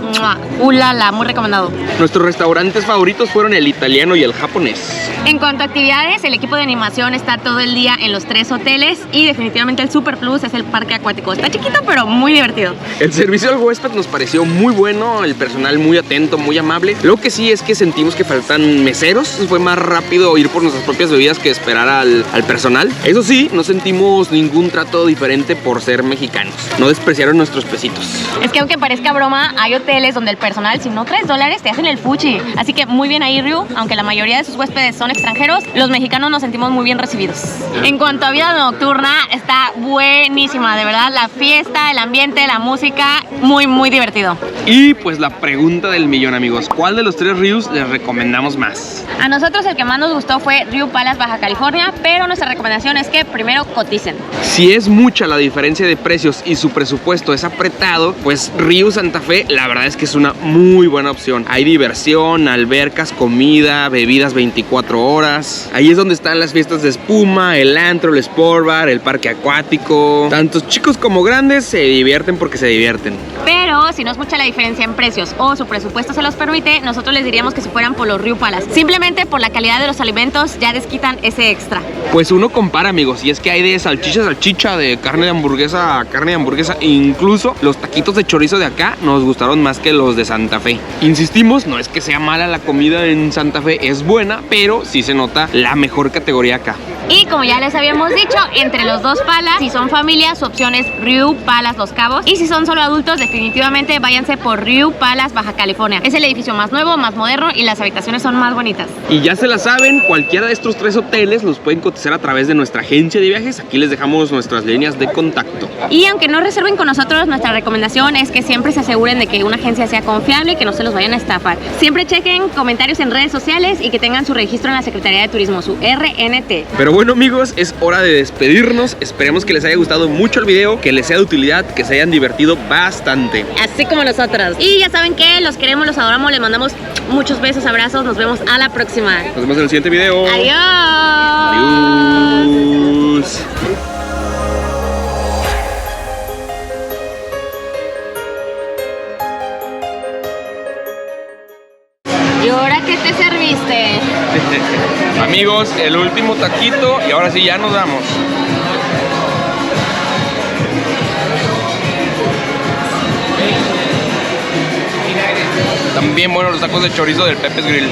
ulala, muy recomendado. Nuestros restaurantes favoritos fueron el italiano y el japonés. En cuanto a actividades, el equipo de animación está todo el día en los 3 hoteles y definitivamente el Super Plus es el parque acuático. Está chiquito, pero muy divertido. El servicio al huésped nos pareció muy bueno, el personal muy atento, muy amable. Lo que sí es que sentimos que faltan meseros. Fue más rápido ir por nuestras propias bebidas que esperar al personal. Eso sí, no sentimos ningún trato diferente por ser mexicanos. No despreciaron nuestros pesitos. Es que aunque parezca broma, hay hoteles donde el personal, si no traes dólares, te hacen el fuchi. Así que muy bien ahí, Ryu. Aunque la mayoría de sus huéspedes son extranjeros, los mexicanos nos sentimos muy bien recibidos. En cuanto a vida nocturna, está buenísima, de verdad. La fiesta, el ambiente, la música, muy, muy divertido. Y pues la pregunta del millón, amigos. ¿Cuál de los 3 Ryus les recomendamos más? A nosotros el que más nos gustó fue Ryu Palace, Baja California, pero nuestra recomendación es que primero coticen. Si es mucha la diferencia de precios y su presupuesto es apretado, pues Ryu Santa Fe la verdad es que es una muy buena opción. Hay diversión, albercas, comida, bebidas 24 horas. Ahí es donde están las fiestas de espuma, el antro, el sport bar, el parque acuático. Tantos chicos como grandes se divierten porque se divierten. Pero Pero si no es mucha la diferencia en precios o su presupuesto se los permite, nosotros les diríamos que se fueran por los Ryu Palace. Simplemente por la calidad de los alimentos ya desquitan ese extra. Pues uno compara, amigos, y es que hay de salchicha, de carne de hamburguesa a carne de hamburguesa. Incluso los taquitos de chorizo de acá nos gustaron más que los de Santa Fe. Insistimos, no es que sea mala la comida en Santa Fe, es buena, pero sí se nota la mejor categoría acá. Y como ya les habíamos dicho, entre los dos Palace, si son familia, su opción es Ryu Palace Los Cabos. Y si son solo adultos, definitivamente váyanse por Ryu Palace Baja California. Es el edificio más nuevo, más moderno y las habitaciones son más bonitas. Y ya se la saben, cualquiera de estos 3 hoteles los pueden cotizar a través de nuestra agencia de viajes. Aquí les dejamos nuestras líneas de contacto. Y aunque no reserven con nosotros, nuestra recomendación es que siempre se aseguren de que una agencia sea confiable y que no se los vayan a estafar. Siempre chequen comentarios en redes sociales y que tengan su registro en la Secretaría de Turismo, su RNT. Pero bueno, amigos, es hora de despedirnos. Esperemos que les haya gustado mucho el video, que les sea de utilidad, que se hayan divertido bastante. Así como nosotras. Y ya saben que los queremos, los adoramos, les mandamos muchos besos, abrazos. Nos vemos a la próxima. Nos vemos en el siguiente video. Adiós. Adiós. ¿Y ahora qué te serviste? Amigos, el último taquito y ahora sí ya nos vamos. Están bien buenos los tacos de chorizo del Pepe's Grill.